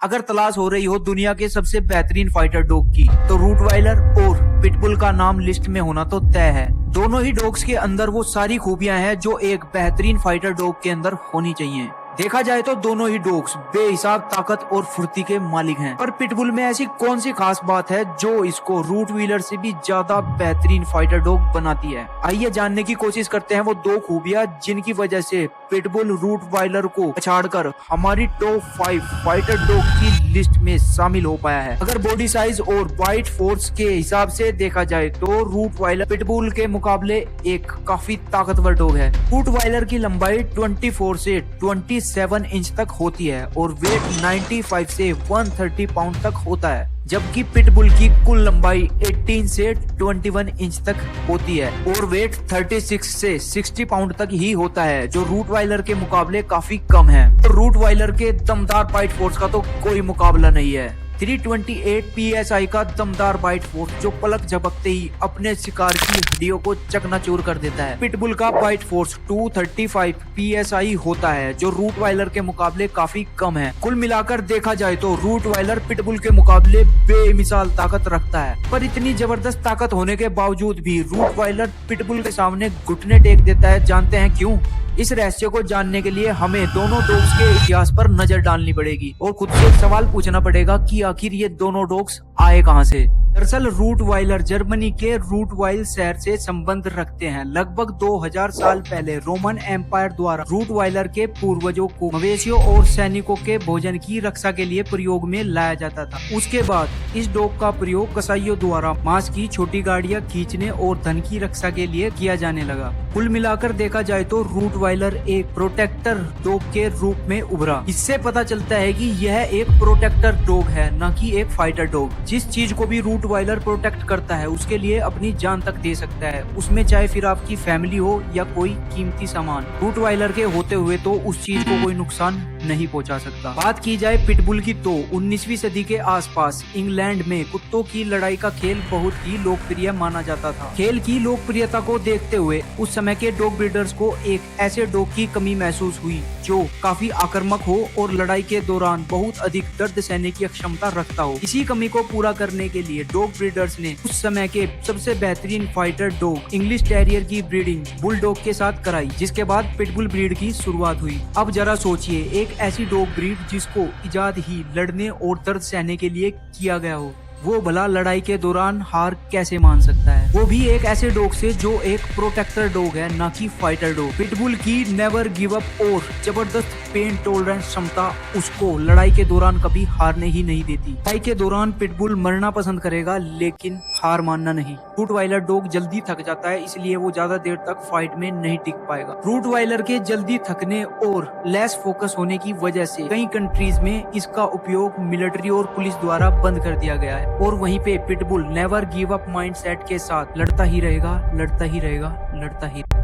अगर तलाश हो रही हो दुनिया के सबसे बेहतरीन फाइटर डॉग की, तो रूटवाइलर और पिटबुल का नाम लिस्ट में होना तो तय है। दोनों ही डॉग्स के अंदर वो सारी खूबियां हैं जो एक बेहतरीन फाइटर डॉग के अंदर होनी चाहिए। देखा जाए तो दोनों ही डॉग्स बेहिसाब ताकत और फुर्ती के मालिक हैं, पर पिटबुल में ऐसी कौन सी खास बात है जो इसको रूटव्हीलर से भी ज्यादा बेहतरीन फाइटर डॉग बनाती है। आइए जानने की कोशिश करते हैं वो दो खूबियां जिनकी वजह से पिटबुल रूटवाइलर को पछाड़कर हमारी टॉप 5 फाइटर डॉग की लिस्ट में शामिल हो पाया है। अगर बॉडी साइज और बाइट फोर्स के हिसाब से देखा जाए तो रूटवाइलर पिटबुल के मुकाबले एक काफी ताकतवर डॉग है। रूटवाइलर की लंबाई 24 से 27 इंच तक होती है और वेट 95 से 130 पाउंड तक होता है, जबकि पिटबुल की कुल लंबाई 18 से 21 इंच तक होती है और वेट 36 से 60 पाउंड तक ही होता है, जो रूटवाइलर के मुकाबले काफी कम है। तो रूटवाइलर के दमदार बाइट फोर्स का तो कोई मुकाबला नहीं है। 328 PSI का दमदार बाइट फोर्स जो पलक झपकते ही अपने शिकार की हड्डियों को चकनाचूर कर देता है। पिटबुल का बाइट फोर्स 235 PSI होता है, जो रूटवाइलर के मुकाबले काफी कम है। कुल मिलाकर देखा जाए तो रूटवाइलर पिटबुल के मुकाबले बेमिसाल ताकत रखता है, पर इतनी जबरदस्त ताकत होने के बावजूद भी रूटवाइलर पिटबुल के सामने घुटने टेक देता है। जानते हैं क्यों? इस रहस्य को जानने के लिए हमें दोनों डॉग्स के इतिहास पर नजर डालनी पड़ेगी और खुद से एक सवाल पूछना पड़ेगा कि आखिर ये दोनों डॉग्स आए कहां से। दरअसल रूटवाइलर जर्मनी के रूटवाइल शहर से संबंध रखते हैं। लगभग 2000 साल पहले रोमन एम्पायर द्वारा रूटवाइलर के पूर्वजों को मवेशियों और सैनिकों के भोजन की रक्षा के लिए प्रयोग में लाया जाता था। उसके बाद इस डॉग का प्रयोग कसाईयों द्वारा मांस की छोटी गाड़ियां खींचने और धन की रक्षा के लिए किया जाने लगा। कुल मिलाकर देखा जाए तो रूटवाइलर एक प्रोटेक्टर डॉग के रूप में उभरा। इससे पता चलता है कि यह एक प्रोटेक्टर डॉग है, न कि एक फाइटर डॉग। जिस चीज को भी रूटवाइलर प्रोटेक्ट करता है उसके लिए अपनी जान तक दे सकता है, उसमें चाहे फिर आपकी फैमिली हो या कोई कीमती सामान। रूटवाइलर के होते हुए तो उस चीज को कोई नुकसान नहीं पहुंचा सकता। बात की जाए पिटबुल की तो 19वीं सदी के आसपास इंग्लैंड में कुत्तों की लड़ाई का खेल बहुत ही लोकप्रिय माना जाता था। खेल की लोकप्रियता को देखते हुए उस समय के डॉग ब्रीडर्स को एक ऐसे डॉग की कमी महसूस हुई जो काफी आक्रामक हो और लड़ाई के दौरान बहुत अधिक दर्द सहने की क्षमता रखता हो। इसी कमी को पूरा करने के लिए डॉग ब्रीडर्स ने उस समय के सबसे बेहतरीन फाइटर डॉग इंग्लिश टेरियर की ब्रीडिंग बुलडॉग के साथ कराई, जिसके बाद पिटबुल ब्रीड की शुरुआत हुई। अब जरा सोचिए, एक ऐसी डॉग ब्रीड जिसको इजाद ही लड़ने और दर्द सहने के लिए किया गया हो, वो भला लड़ाई के दौरान हार कैसे मान सकता है, वो भी एक ऐसे डॉग से जो एक प्रोटेक्टर डॉग है, ना कि फाइटर डॉग। पिटबुल की नेवर गिव अप और जबरदस्त पेन टॉलरेंस क्षमता उसको लड़ाई के दौरान कभी हारने ही नहीं देती। लड़ाई के दौरान पिटबुल मरना पसंद करेगा लेकिन हार मानना नहीं। रूटवाइलर डॉग जल्दी थक जाता है, इसलिए वो ज्यादा देर तक फाइट में नहीं टिक पाएगा। रूटवाइलर के जल्दी थकने और लेस फोकस होने की वजह से कई कंट्रीज में इसका उपयोग मिलिट्री और पुलिस द्वारा बंद कर दिया गया है, और वहीं पे pitbull never give up mindset के साथ लड़ता ही रहेगा, लड़ता ही रहेगा, लड़ता ही रहेगा।